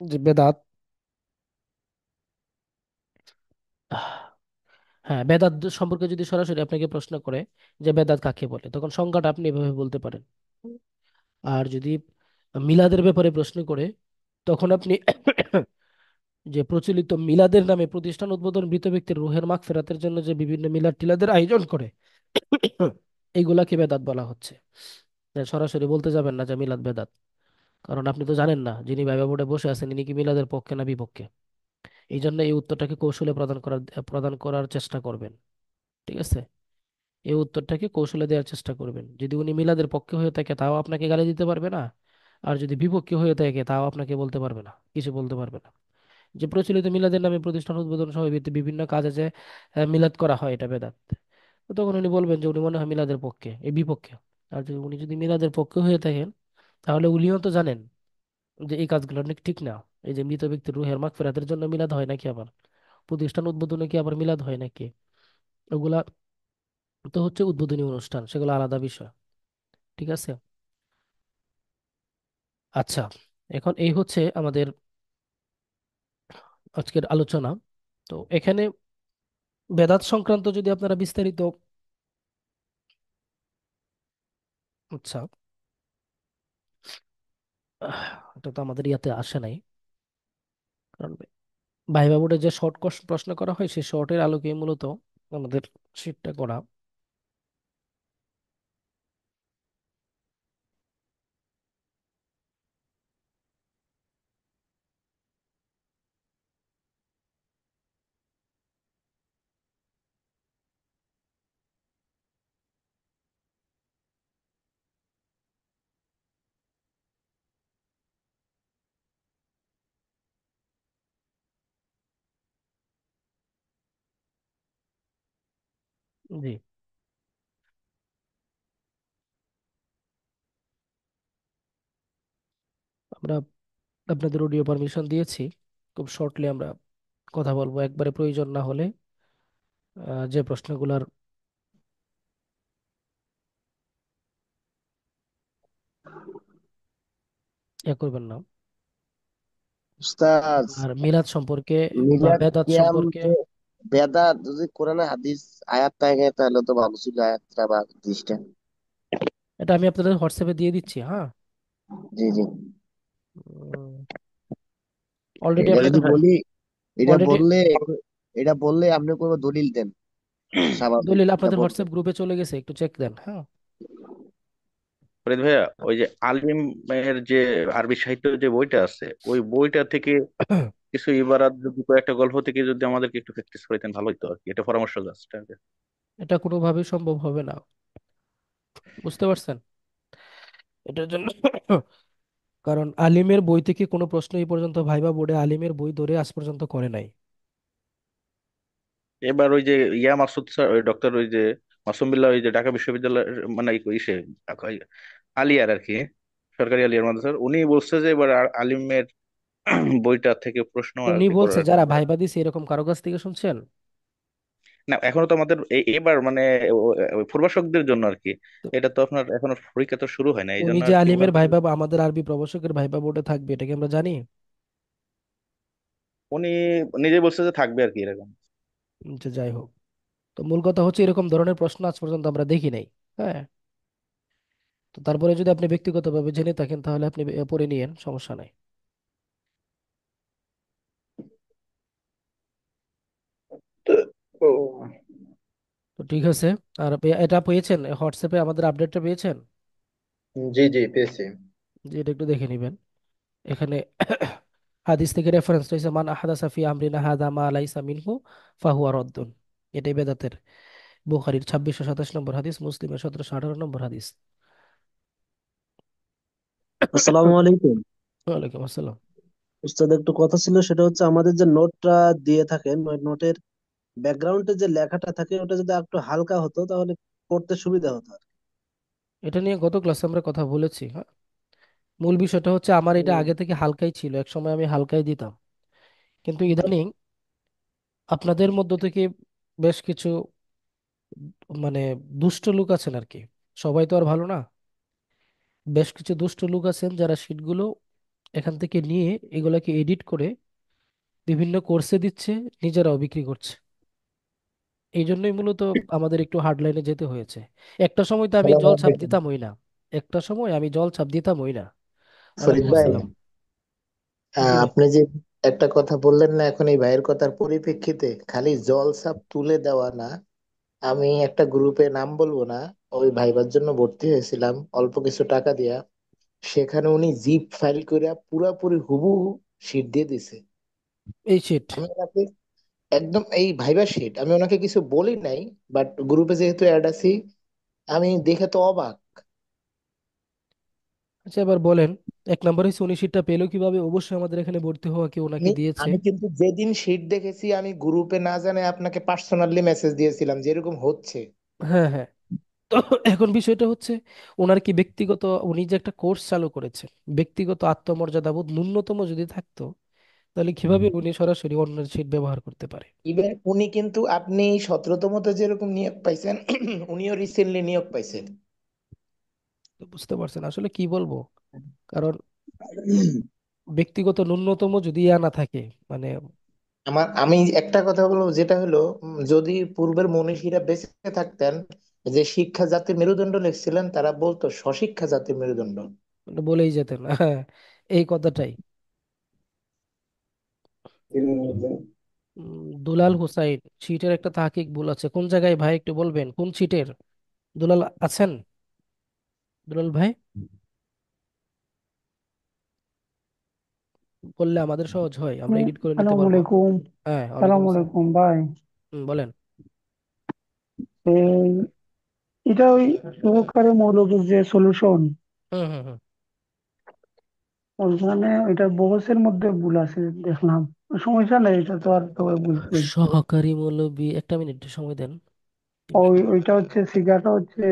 যে বেদাত, আহ, হ্যাঁ, বেদাত সম্পর্কে যদি সরাসরি আপনাকে প্রশ্ন করে যে বেদাত কাকে বলে, তখন সংজ্ঞাটা আপনি এভাবে বলতে পারেন। আর যদি মিলাদের ব্যাপারে প্রশ্ন করে, তখন আপনি যে প্রচলিত মিলাদের নামে প্রতিষ্ঠান উদ্বোধন, মৃত ব্যক্তির রুহের মাগফিরাতের জন্য যে বিভিন্ন মিলাদ টিলাদের আয়োজন করে, এইগুলাকে বেদাত বলা হচ্ছে। সরাসরি বলতে যাবেন না যে মিলাদ বেদাত, কারণ আপনি তো জানেন না যিনি ভাইবা বোর্ডে বসে আছেন ইনি কি মিলাদের পক্ষে না বিপক্ষে। এই জন্য এই উত্তরটাকে কৌশলে প্রদান করার চেষ্টা করবেন। ঠিক আছে। এই উত্তরটাকে কৌশলে দেওয়ার চেষ্টা করবেন। যদি উনি মিলাদের পক্ষে হয়ে থাকে তাও আপনাকে গালি দিতে পারবে না, আর যদি বিপক্ষে হয়ে থাকে তাও আপনাকে বলতে পারবে না, কিছু বলতে পারবে না। যে প্রচলিত মিলাদের নামে প্রতিষ্ঠান উদ্বোধন সহ বিভিন্ন কাজে যে মিলাদ করা হয় এটা বেদাত। তো তখন উনি বলবেন যে উনি মনে হয় মিলাদের পক্ষে, এই বিপক্ষে। আর যদি উনি যদি মিলাদের পক্ষে হয়ে থাকেন, তাহলে উনিও তো জানেন যে এই কাজগুলো অনেক ঠিক না। এই যে মৃত ব্যক্তির রুহের মাগফিরাতের জন্য মিলাদ হয় নাকি, আবার প্রতিষ্ঠান উদ্বোধনে কি আবার মিলাদ হয় নাকি? ওগুলা তো হচ্ছে উদ্বোধনী অনুষ্ঠান, সেগুলো আলাদা বিষয়। ঠিক আছে। আচ্ছা, এখন এই হচ্ছে আমাদের আজকের আলোচনা। তো এখানে বেদাত সংক্রান্ত যদি আপনারা বিস্তারিত, আচ্ছা, এটা তো আমাদের ইয়াতে আসে নাই, কারণ ভাইবা বোর্ডে যে শর্ট প্রশ্ন করা হয় সেই শর্টের আলোকে মূলত আমাদের শীটটা করা। জি, আমরা আপনাদের অডিও পারমিশন দিয়েছি, খুব শর্টলি আমরা কথা বলবো, একবারে প্রয়োজন না হলে যে প্রশ্নগুলোর করবেন না। উস্তাদ, আর মিলাদ সম্পর্কে বা মিলাদ বেদাত কিয়াম সম্পর্কে, যে বেদাত যদি কোরআনে হাদিস আয়াত থাকে তাহলে তো ভালো ছিল, আয়াতটা বা হাদিসটা। এটা আমি আপনাদের হোয়াটসঅ্যাপে দিয়ে দিচ্ছি, হ্যাঁ। জি জি। অলরেডি এটা যদি আপনাদের, বলি, এটা অলরেডি বললে এটা বললে আপনি কোনো দলিল দেন, স্বাভাবিক দলিল এটা আপনাদের বললে। হোয়াটসঅ্যাপ গ্রুপে চলে গেছে, একটু চেক দেন, হ্যাঁ। ফরিদ ভাইয়া, ওই যে আলিমের যে আরবি সাহিত্য যে বইটা আছে, ওই বইটা থেকে কিছু ইবারাত যদি কয়েকটা গল্প থেকে যদি আমাদেরকে একটু প্র্যাকটিস করাইতেন ভালো হতো আর কি। এটা পরামর্শ যাচ্ছে আর কি। এটা কোনোভাবেই সম্ভব হবে না, বুঝতে পারছেন? এটার জন্য কারণ আলিমের বই থেকে কোনো প্রশ্ন এই পর্যন্ত ভাইবা বোর্ডে আলিমের বই ধরে আজ পর্যন্ত করে নাই। এবার ওই যে মাসুদ স্যার, ওই ডক্টর, ওই যে মাসুম বিল্লাহ, ওই যে ঢাকা বিশ্ববিদ্যালয়ের মানে ইসে আলিয়ার আর কি, সরকারি আলিয়ার মাদ্রাসার, উনি বলছে যে এবার আলিমের বইটা থেকে প্রশ্ন আর উনি কি বলছে করার যারা কথা। ভাইবা দিছে এরকম কারো কাছ থেকে শুনছেন? না, এখনো তো আমাদের এবার মানে পূর্বাশকদের জন্য আর কি। তো এটা তো আপনার এখনো পরীক্ষা তো শুরু হয় না, এই উনি জন্য যে আর কি আলিমের ওখানে ভাইবা বা আমাদের আরবি প্রভাষকের ভাইবা বোর্ডে থাকবে এটা কি আমরা জানি? উনি নিজে বলছে যে থাকবে আর কি এরকম। যে যাই হোক, তো মূল কথা হচ্ছে এরকম ধরনের প্রশ্ন আজ পর্যন্ত আমরা দেখি নাই। হ্যাঁ, তো তারপরে যদি আপনি ব্যক্তিগতভাবে জেনে থাকেন তাহলে আপনি পড়ে নিয়েন, সমস্যা নাই। তো ও, তো ঠিক আছে। আর এটা পেয়েছেন হোয়াটসঅ্যাপে আমাদের আপডেটটা পেয়েছেন? জি জি পেয়েছি। যে এটা একটু দেখে নিবেন। এখানে হাদিস থেকে রেফারেন্স রয়েছে, মান আহাদাসা ফি আমরিনা হাদা মা লাইসা মিনহু ফাহুয়া রদ্দুন। এটাই বেদাতের। বুখারীর 2627 নম্বর হাদিস, মুসলিমের 1718 নম্বর হাদিস। আসসালামু আলাইকুম। ওয়ালাইকুম আসসালাম। উস্তাদ, একটু কথা ছিল, সেটা হচ্ছে আমাদের যে নোটটা দিয়ে থাকেন ওই নোটের ব্যাকগ্রাউন্ডে যে লেখাটা থাকে ওটা যদি একটু হালকা হতো তাহলে পড়তে সুবিধা হতো আর কি। এটা নিয়ে গত ক্লাসে আমরা কথা বলেছি, হ্যাঁ। মূল বিষয়টা হচ্ছে আমার এটা হুম। আগে থেকে হালকাই ছিল, এক সময় আমি হালকাই দিতাম, কিন্তু ইদানিং আপনাদের মধ্য থেকে বেশ কিছু মানে দুষ্ট লোক আছেন আর কি, সবাই তো আর ভালো না। বেশ কিছু দুষ্ট লোক আছেন যারা শিটগুলো এখান থেকে নিয়ে এগুলাকে এডিট করে বিভিন্ন কোর্সে দিচ্ছে, নিজেরাও বিক্রি করছে। এই জন্যই মূলত আমাদের একটু হার্ড লাইনে যেতে হয়েছে। একটা সময় তো আমি সালাম জল ছাপ আলাইকুম। দিতাম হই না, একটা সময় আমি জল ছাপ দিতাম হই না। ফরিদ ওয়ালাইকুম ভাই, আসসালাম। জি ভাই। আপনি যে একটা কথা বললেন না এখন এই ভাইয়ের কথার পরিপ্রেক্ষিতে, খালি জলসাপ তুলে দেওয়া না, আমি একটা গ্রুপে নাম বলবো না, ওই ভাইবার জন্য ভর্তি হয়েছিলাম অল্প কিছু টাকা দিয়া। সেখানে উনি জিপ ফাইল করে পুরাপুরি হুবহু শীট দিয়ে দিছে। এই শিট। আমি ওনাকে একদম এই ভাইবা শিট, আমি ওনাকে কিছু বলি নাই, বাট গ্রুপে যেহেতু অ্যাড আছি, আমি দেখে তো অবাক। আচ্ছা এবার বলেন, এক নম্বরে হচ্ছে উনি সিটটা পেলো কিভাবে? অবশ্যই আমাদের এখানে ভর্তি হওয়া কেউ ওনাকে আমি দিয়েছে। আমি কিন্তু যেদিন শিট দেখেছি, আমি গ্রুপে না জানে আপনাকে পার্সোনালি মেসেজ দিয়েছিলাম যে এরকম হচ্ছে। হ্যাঁ হ্যাঁ। তো এখন বিষয়টা হচ্ছে, ওনার কি ব্যক্তিগত, উনি যে একটা কোর্স চালু করেছে, ব্যক্তিগত আত্মমর্যাদা বোধ ন্যূনতম যদি থাকতো, তাহলে কিভাবে উনি সরাসরি অন্যের সিট ব্যবহার করতে পারে? ইভেন উনি কিন্তু, আপনি 17তমতে যেরকম নিয়োগ পাইছেন উনিও রিসেন্টলি নিয়োগ পাইছেন। তো বুঝতে পারছেন আসলে কি বলবো? কারণ ব্যক্তিগত ন্যূনতম যদি ইয়া না থাকে, মানে আমি একটা কথা বলবো, যেটা হলো যদি পূর্বের মনীষীরা বেঁচে থাকতেন, যে শিক্ষা জাতির মেরুদণ্ড লিখছিলেন, তারা বলতো স্বশিক্ষা জাতির মেরুদণ্ড। মানে বলেই যেতেন হ্যাঁ, এই কথাটাই। দুলাল হুসাইন, সিটের একটা তাহকিক ভুল আছে কোন জায়গায় ভাই, একটু বলবেন কোন সিটের? দুলাল আছেন? দুলাল ভাই বললে আমাদের সহজ হয়, আমরা এডিট করে নিতে আসসালামু পারবো। আলাইকুম। হ্যাঁ ওয়ালাইকুম আসসালামু আসসালাম। আলাইকুম ভাই। বলেন। এই এটা ওই সহকারী মৌলবীর যে সলিউশন, হুম হুম হুম। ওইখানে এটা বক্সের মধ্যে ভুল আছে দেখলাম। সমস্যা নেই, এটা তো আর সবাই বুঝবে। সহকারী মৌলবী, একটা মিনিট সময় দেন। 300। ওইটা হচ্ছে সিগাটা হচ্ছে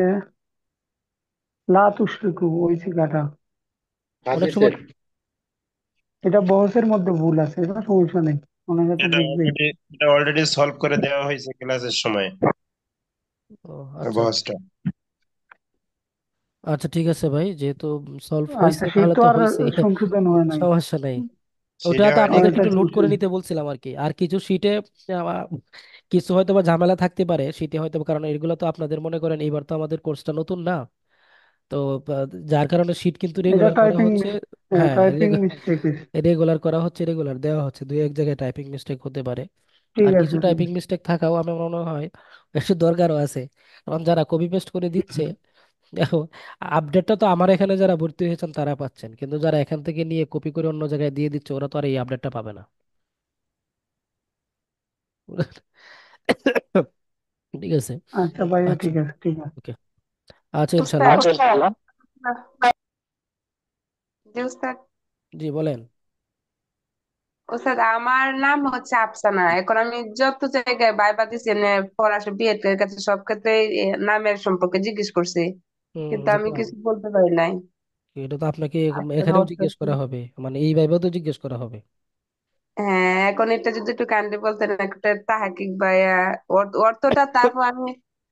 লা তুশরিকু, ওই সিগাটা। অনেক সময় হাদিসের। এটা বক্সের মধ্যে ভুল আছে, এটা সমস্যা নেই, ওনারা তো এটা বুঝবে। অলরেডি এটা অলরেডি সলভ করে দেওয়া হয়েছে ক্লাসের সময়, ও আচ্ছা আচ্ছা। বক্সটা। আচ্ছা ঠিক আছে ভাই, যেহেতু সলভ আচ্ছা, হয়েছে সে তাহলে তো তো আর হয়েছে সংশোধন হয় নাই। সমস্যা নাই। ওটা সেটা তো হয়নি আপনাদেরকে এটা একটু নোট চলছে। করে নিতে বলছিলাম আর কি, আর কিছু শীটে কিছু হয়তো বা ঝামেলা থাকতে পারে শীটে হয়তো, কারণ এগুলো তো আপনাদের মনে করেন এইবার তো আমাদের কোর্সটা নতুন না। তো যার কারণে শীট কিন্তু এটা রেগুলার করা টাইপিং, হচ্ছে। হ্যাঁ হ্যাঁ টাইপিং মিস্টেক। রেগুলার করা হচ্ছে, রেগুলার দেওয়া হচ্ছে, দুই এক জায়গায় টাইপিং মিস্টেক হতে পারে। ঠিক আর কিছু আছে, ঠিক টাইপিং মিস্টেক থাকাও আমার মনে হয় একটু দরকারও আছে, কারণ যারা কপি পেস্ট করে দিচ্ছে, দেখো আপডেটটা তো আমার এখানে যারা ভর্তি হয়েছেন তারা পাচ্ছেন, কিন্তু যারা এখান থেকে নিয়ে কপি করে অন্য জায়গায় দিয়ে দিচ্ছে ওরা তো আর এই আপডেটটা পাবে না। ঠিক আছে। আচ্ছা ভাইয়া, আচ্ছা ঠিক আছে, ঠিক আছে। ওকে। আচ্ছা ইনশাল্লাহ। উস্তাদ, জি উস্তাদ। জি বলেন। উস্তাদ, আমার নাম হচ্ছে আফসানা। এখন আমি যত জায়গায় বাইবা দিছি, পড়াশোনা বিএড এর কাছে সব ক্ষেত্রে নামের সম্পর্কে জিজ্ঞেস করছি, কিন্তু আমি এখন কিছু বলতে পারি নাই। এটা তো আপনাকে আসলে এখানেও জিজ্ঞেস বলতেছি। করা হবে, মানে এই ভাইবেও তো জিজ্ঞেস করা হবে। হ্যাঁ, এখন এটা যদি একটু কাইন্ডলি বলতেন, একটা তাহাকিক বা অর্থটা। তারপর আমি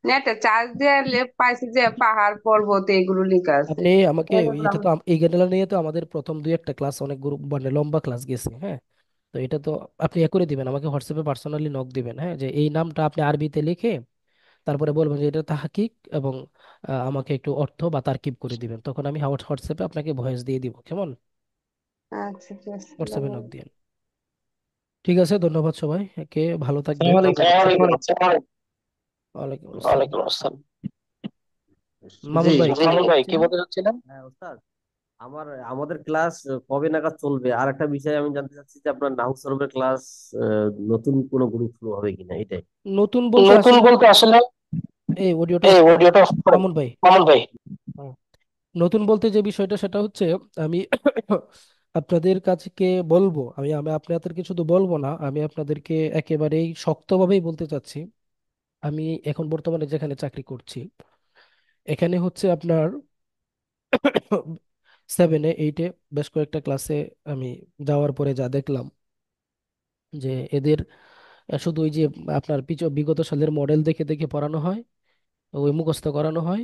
নেটে চার্জ দিয়ে পাইছি যে পাহাড় পর্বত এগুলো লেখা আছে। আপনি আমাকে তাহলে বললাম, এটা তো এই গেনেলা নিয়ে তো আমাদের প্রথম দুই একটা ক্লাস অনেক গ্রুপ মানে লম্বা ক্লাস গেছে, হ্যাঁ। তো এটা তো আপনি এ করে দিবেন, আমাকে হোয়াটসঅ্যাপে পার্সোনালি নক দিবেন, হ্যাঁ, যে এই নামটা আপনি আরবিতে লিখে তারপরে বলবেন যে এটা তাহকিক, এবং আমাকে একটু অর্থ বা তারকিব করে দিবেন, তখন আমি হোয়াটসঅ্যাপে আপনাকে ভয়েস দিয়ে দিব, কেমন? আচ্ছা ঠিক আছে, হোয়াটসঅ্যাপে নক ধন্যবাদ। দিন। ঠিক আছে, ধন্যবাদ সবাই, একে ভালো থাকবেন। আসসালামু আলাইকুম। ওয়ালাইকুম আসসালাম। ওয়ালাইকুম আসসালাম। জি, মামুন ভাই কি মামুন বলতে ভাই কি চাচ্ছিলেন? বলতে চাচ্ছিলেন? হ্যাঁ ওস্তাদ, আমাদের ক্লাস কবে নাগাদ চলবে? আর একটা বিষয় আমি জানতে চাচ্ছি যে আপনার নাহু সরবের ক্লাস নতুন কোনো গ্রুপ শুরু হবে কিনা, এটাই। নতুন বলতে নতুন আসলে, বলতে আসলে এই অডিওটা এই অফ করেন অডিওটা অফ করেন মামুন ভাই। মামুন ভাই। হুম। নতুন বলতে যে বিষয়টা সেটা হচ্ছে, আমি আপনাদের কাছে বলবো, আমি আপনাদেরকে শুধু বলবো না, আমি আপনাদেরকে একেবারেই শক্তভাবেই বলতে চাচ্ছি। আমি এখন বর্তমানে যেখানে চাকরি করছি, এখানে হচ্ছে আপনার 7-8 বেশ কয়েকটা ক্লাসে আমি যাওয়ার পরে যা দেখলাম, যে এদের শুধু ওই যে আপনার বিগত সালের মডেল দেখে দেখে পড়ানো হয়, ওই মুখস্থ করানো হয়।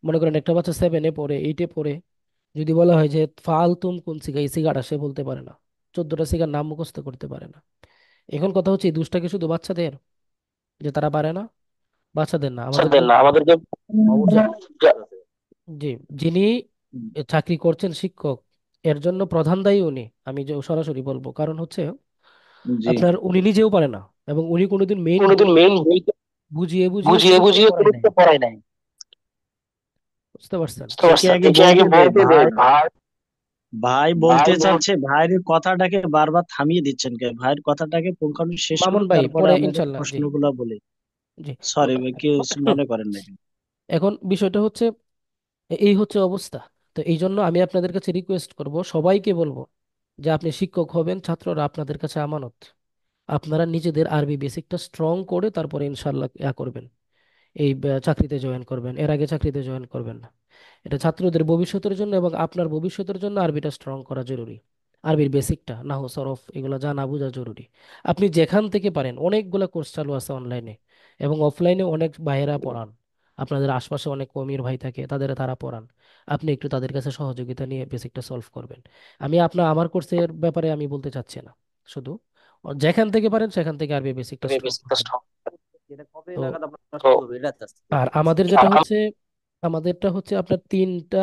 মনে করেন একটা বাচ্চা 7-এ পড়ে, 8-এ পড়ে, যদি বলা হয় যে ফাল তুম কোন সিগা, এই সিগাটা সে বলতে পারে না, 14টা সিগার নাম মুখস্থ করতে পারে না। এখন কথা হচ্ছে এই দুষ্টা কি শুধু বাচ্চাদের, যে তারা পারে না? বাচ্চাদের না, আচ্ছা আমাদের দেন না আমাদেরকে যা- অবশ্যই জি, যিনি চাকরি করছেন শিক্ষক, এর জন্য প্রধান দায়ী উনি, আমি যে সরাসরি বলবো, কারণ হচ্ছে জি আপনার উনি নিজেও পারে না, এবং উনি কোনোদিন মেইন কোনোদিন মেইন বইতে বুঝিয়ে বুঝিয়ে বুঝিয়ে কোনো বুঝিয়ে পড়ায় কোনো নাই। কিছু পড়াই নাই। বুঝতে পারছেন? বুঝতে পারছেন? একে আগে বলতে দে ভাই। ভাই বলতে চাচ্ছে, ভাইয়ের কথাটাকে বারবার থামিয়ে দিচ্ছেন কে? ভাইয়ের কথাটাকে পুঙ্খানু শেষ মামুন করুক, ভাই তারপরে পরে আমাদের ইনশাল্লাহ, জি প্রশ্নগুলো বলি। জি। সরি ভাই, কেউ মনে করেন না। এখন বিষয়টা হচ্ছে এই হচ্ছে অবস্থা। তো এই জন্য আমি আপনাদের কাছে রিকোয়েস্ট করব, সবাইকে বলবো যে আপনি শিক্ষক হবেন, ছাত্ররা আপনাদের কাছে আমানত। আপনারা নিজেদের আরবি বেসিকটা স্ট্রং করে তারপরে ইনশাল্লাহ ইয়া করবেন, এই চাকরিতে জয়েন করবেন। এর আগে চাকরিতে জয়েন করবেন না। এটা ছাত্রদের ভবিষ্যতের জন্য এবং আপনার ভবিষ্যতের জন্য আরবিটা স্ট্রং করা জরুরি। আরবির বেসিকটা নাহু সরফ এগুলো জানা বোঝা জরুরি। আপনি যেখান থেকে পারেন, অনেকগুলো কোর্স চালু আছে অনলাইনে এবং অফলাইনে, অনেক ভাইয়েরা পড়ান। আপনাদের আশপাশে অনেক কমির ভাই থাকে, তারা পড়ান। আপনি একটু তাদের কাছে সহযোগিতা নিয়ে বেসিকটা সলভ করবেন। আমার কোর্সের ব্যাপারে আমি বলতে চাচ্ছি না, শুধু যেখান থেকে পারেন সেখান থেকে আরবি বেসিকটা স্ট্রং করবেন। এটা কবে তো নাগাদ আপনারা শুরু হবে এটা জাস্ট আর জানতে চাচ্ছি। আমাদের যেটা হচ্ছে, আমাদেরটা হচ্ছে আপনার তিনটা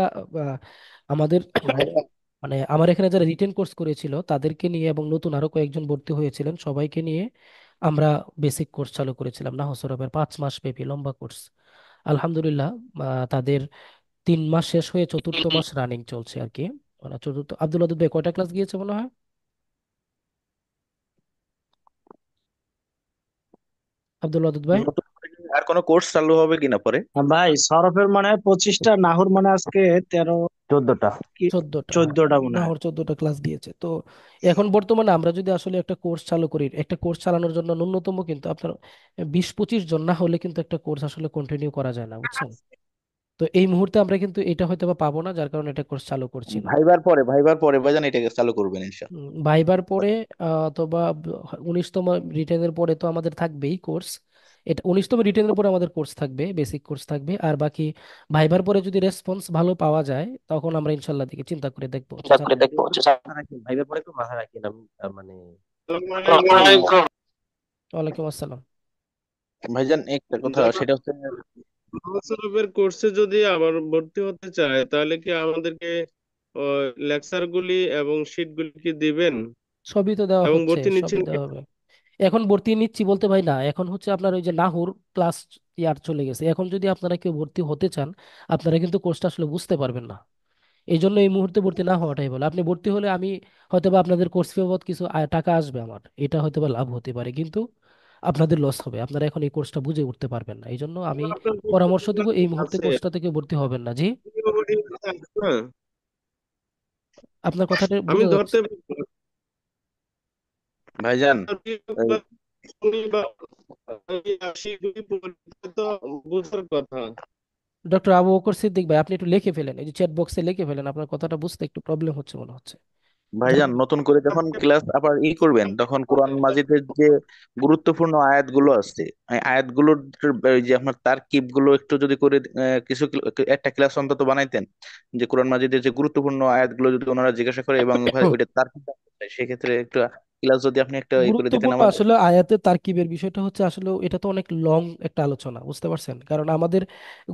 আমাদের ভাইয়া, মানে আমার এখানে যারা রিটেন কোর্স করেছিল তাদেরকে নিয়ে এবং নতুন আরো কয়েকজন ভর্তি হয়েছিলেন সবাইকে নিয়ে আমরা বেসিক কোর্স চালু করেছিলাম, না হসরফের 5 মাস ব্যাপী লম্বা কোর্স। আলহামদুলিল্লাহ তাদের 3 মাস শেষ হয়ে চতুর্থ মাস রানিং চলছে আর কি। মানে চতুর্থ, আব্দুল আদুদ ভাই কয়টা ক্লাস গিয়েছে মনে হয়? আব্দুল আদুদ ভাই নতুন করে কি আর কোনো কোর্স চালু হবে কিনা পরে? ভাই সরফের মানে 25টা, নাহুর মানে আজকে 13 14টা। কি 14টা, 14টা মনে হয়। নাহর 14টা ক্লাস গিয়েছে। তো এখন বর্তমানে আমরা যদি আসলে একটা কোর্স চালু করি, একটা কোর্স চালানোর জন্য ন্যূনতম কিন্তু আপনার 20-25 জন না হলে কিন্তু একটা কোর্স আসলে কন্টিনিউ করা যায় না, বুঝছেন? তো এই মুহূর্তে আমরা কিন্তু এটা হয়তো বা পাবো না, যার কারণে এটা কোর্স চালু করছি না। ভাইবার পরে ভাইজান এটাকে চালু করবেন ইনশাআল্লাহ। ভাইবার পরে অথবা 19তম রিটেনের পরে তো আমাদের থাকবেই কোর্স। এটা 19তম রিটেনের পরে আমাদের কোর্স থাকবে, বেসিক কোর্স থাকবে। আর বাকি ভাইবার পরে যদি রেসপন্স ভালো পাওয়া যায় তখন আমরা ইনশাল্লাহ দিকে চিন্তা করে দেখবো যে ভাইবার পরে একটু মাথায় রাখেন আমি মানে আসসালামু আলাইকুম। ওয়ালাইকুম আসসালাম। ভাইজান একটা কথা, যারা সেটা হচ্ছে মাহসরফের কোর্সে যদি আবার ভর্তি হতে চায় তাহলে কি আমাদেরকে লেকচার গুলি এবং শিট গুলি কি দিবেন সবই তো দেওয়া এবং হচ্ছে, ভর্তি সবই নিচ্ছেন কি? দেওয়া হবে। এখন ভর্তি নিচ্ছি বলতে ভাই না, এখন হচ্ছে আপনার ওই যে নাহুর ক্লাস ইয়ার চলে গেছে। এখন যদি আপনারা কেউ ভর্তি হতে চান, আপনারা কিন্তু কোর্সটা আসলে বুঝতে পারবেন না। এই জন্য এই মুহূর্তে ভর্তি না হওয়াটাই ভালো। আপনি ভর্তি হলে আমি হয়তোবা আপনাদের কোর্স ফি বাবদ কিছু টাকা আসবে আমার, এটা হয়তোবা লাভ হতে পারে, কিন্তু আপনাদের লস হবে। আপনারা এখন এই কোর্সটা বুঝে উঠতে পারবেন না। এই জন্য আমি আপনার কোর্সে পরামর্শ দিব এই মুহূর্তে আছে কোর্সটা থেকে ভর্তি হবেন না। জি, না? আপনার কথাটা আমি বোঝা যাচ্ছে। ধরতে ভাইজান এই আমি আসি দুই পরীক্ষা তো বুঝার কথা। ডক্টর আবু বকর সিদ্দিক ভাই, আপনি একটু লিখে ফেলেন, এই যে চ্যাট বক্সে লিখে ফেলেন, আপনার কথাটা বুঝতে একটু প্রবলেম হচ্ছে মনে হচ্ছে। ভাইজান নতুন করে যখন ক্লাস আবার করবেন তখন কোরআন মাজিদের যে গুরুত্বপূর্ণ আয়াতগুলো আছে, এই আয়াতগুলোর এই যে আপনার তারকিব গুলো একটু যদি করে একটা ক্লাস অন্তত বানাইতেন, যে কোরআন মাজিদের যে গুরুত্বপূর্ণ আয়াতগুলো যদি ওনারা জিজ্ঞাসা করে এবং ভাই ওইটা তারকিব জানতে চায়, সেক্ষেত্রে একটা ক্লাস যদি আপনি একটা করে দিতেন গুরুত্বপূর্ণ আমাদের। আসলে আয়াতে তারকিবের বিষয়টা হচ্ছে আসলে এটা তো অনেক লং একটা আলোচনা, বুঝতে পারছেন? কারণ আমাদের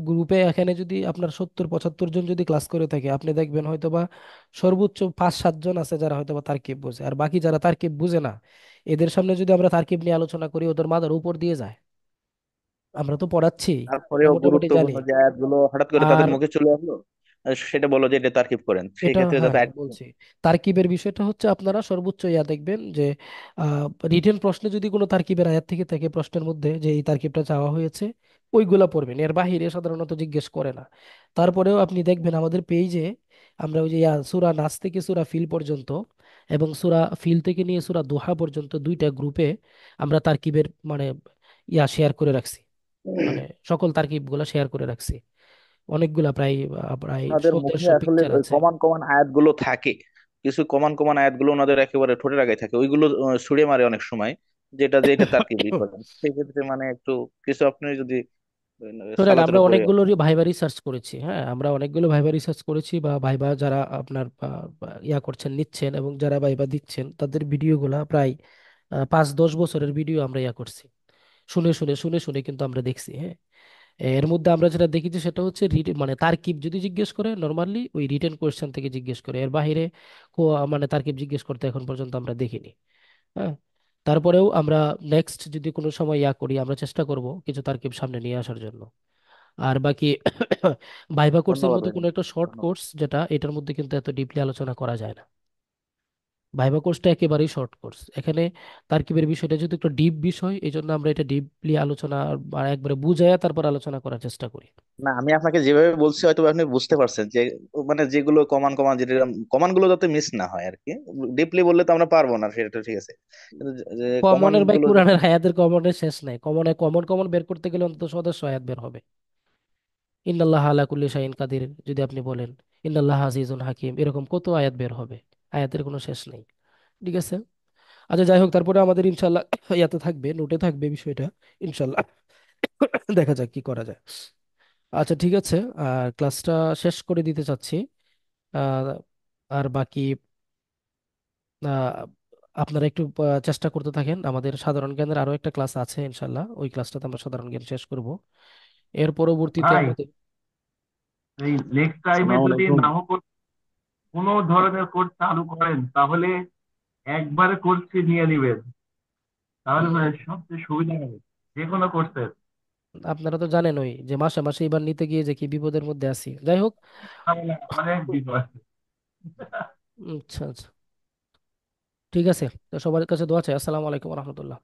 গ্রুপে এখানে যদি আপনার 70-75 জন যদি ক্লাস করে থাকে, আপনি দেখবেন হয়তোবা সর্বোচ্চ 5-7 জন আছে যারা হয়তোবা তারকিব বোঝে, আর বাকি যারা তারকিব বুঝে না, এদের সামনে যদি আমরা তারকিব নিয়ে আলোচনা করি ওদের মাথার উপর দিয়ে যায়। আমরা তো পড়াচ্ছি, আমরা তারপরেও মোটামুটি জানি। গুরুত্বপূর্ণ যে আয়াতগুলো হঠাৎ করে তাদের আর মুখে চলে আসলো, সেটা বলো যে এটা তারকিব করেন, সেই এটা ক্ষেত্রে হ্যাঁ যাতে বলছি, তারকিবের বিষয়টা হচ্ছে আপনারা সর্বোচ্চ ইয়া দেখবেন যে রিটেন প্রশ্নে যদি কোনো তারকিবের আয়াত থেকে থাকে প্রশ্নের মধ্যে যে এই তারকিবটা চাওয়া হয়েছে, ওইগুলা পড়বেন। এর বাহিরে সাধারণত জিজ্ঞেস করে না। তারপরেও আপনি দেখবেন আমাদের পেজে আমরা ওই যে সূরা নাস থেকে সূরা ফিল পর্যন্ত এবং সূরা ফিল থেকে নিয়ে সূরা দোহা পর্যন্ত দুইটা গ্রুপে আমরা তারকিবের মানে শেয়ার করে রাখছি, মানে সকল তারকিব গুলা শেয়ার করে রাখছি। অনেকগুলা প্রায় প্রায় ওনাদের মুখে 100-150 আসলে পিকচার ওই আছে। কমান কমান আয়াতগুলো থাকে, কিছু কমান কমান আয়াতগুলো ওনাদের একেবারে ঠোঁটের আগে থাকে, ওইগুলো ছুঁড়ে মারে অনেক সময়, যেটা যে এটা তার কি করেন, সেই ক্ষেত্রে মানে একটু কিছু আপনি যদি শোনেন, আমরা সালাতটা করে। অনেকগুলো ভাইবা রিসার্চ করেছি, হ্যাঁ আমরা অনেকগুলো ভাইবা রিসার্চ করেছি, বা ভাইবা যারা আপনার করছেন নিচ্ছেন এবং যারা ভাইবা দিচ্ছেন তাদের ভিডিওগুলা প্রায় 5-10 বছরের ভিডিও আমরা করছি। শুনে শুনে শুনে শুনে কিন্তু আমরা দেখছি, হ্যাঁ। এর মধ্যে আমরা যেটা দেখেছি সেটা হচ্ছে মানে তারকিব যদি জিজ্ঞেস করে নর্মালি ওই রিটেন কোয়েশ্চেন থেকে জিজ্ঞেস করে, এর বাইরে মানে তারকিব জিজ্ঞেস করতে এখন পর্যন্ত আমরা দেখিনি, হ্যাঁ। তারপরেও আমরা নেক্সট যদি কোনো সময় করি আমরা চেষ্টা করব কিছু তারকিব সামনে নিয়ে আসার জন্য। আর বাকি ভাইবা কোর্সের ধন্যবাদ মতো ভাই, কোনো একটা শর্ট ধন্যবাদ। কোর্স, যেটা এটার মধ্যে কিন্তু এত ডিপলি আলোচনা করা যায় না। ভাইবা কোর্সটা একেবারেই শর্ট কোর্স। এখানে তারকিবের বিষয়টা যেহেতু একটা ডিপ বিষয়, এই জন্য আমরা এটা ডিপলি আলোচনা বা একবারে বুঝাইয়া তারপর আলোচনা করার চেষ্টা করি। না, আমি আপনাকে যেভাবে বলছি হয়তো আপনি বুঝতে পারছেন যে মানে যেগুলো কমান কমান, যেটা কমান গুলো যাতে মিস না হয় আর কি। ডিপলি বললে তো আমরা পারবো না, সেটা ঠিক আছে, কিন্তু যে কমান কমনের ভাই গুলো কোরআনের আয়াতের কমনের শেষ নাই, কমনে কমন কমন বের করতে গেলে অন্তত 100 আয়াত বের হবে। ইন্নাল্লাহ আলা কুল্লি শাইইন কাদির যদি আপনি বলেন, ইন্নাল্লাহ আজিজুন হাকিম, এরকম কত আয়াত বের হবে, আয়াতের কোনো শেষ নেই। ঠিক আছে। আচ্ছা যাই হোক, তারপরে আমাদের ইনশাল্লাহ ইয়াতে থাকবে, নোটে থাকবে বিষয়টা ইনশাল্লাহ। দেখা যাক কি করা যায়। আচ্ছা ঠিক আছে, ক্লাসটা শেষ করে দিতে চাচ্ছি। আহ, আর বাকি আহ, আপনারা একটু চেষ্টা করতে থাকেন। আমাদের সাধারণ জ্ঞানের আরো একটা ক্লাস আছে ইনশাল্লাহ, ওই ক্লাসটাতে আমরা সাধারণ জ্ঞান শেষ করব। এর পরবর্তীতে ভাই, আমাদের এই নেক্সট টাইমে আসসালামু যদি আলাইকুম। নাও কোনো ধরনের কোর্স চালু করেন তাহলে একবারে কোর্স ফি নিয়ে নিবেন, তাহলে সবচেয়ে সুবিধা হবে যে কোনো কোর্সের। আপনারা তো জানেন ওই যে মাসে মাসে এবার নিতে গিয়ে যে কি বিপদের মধ্যে আছি। যাই হোক। অনেক বিপদ। আচ্ছা আচ্ছা, ঠিক আছে। তো সবার কাছে দোয়া চাই। আসসালামু আলাইকুম রহমতুল্লাহ।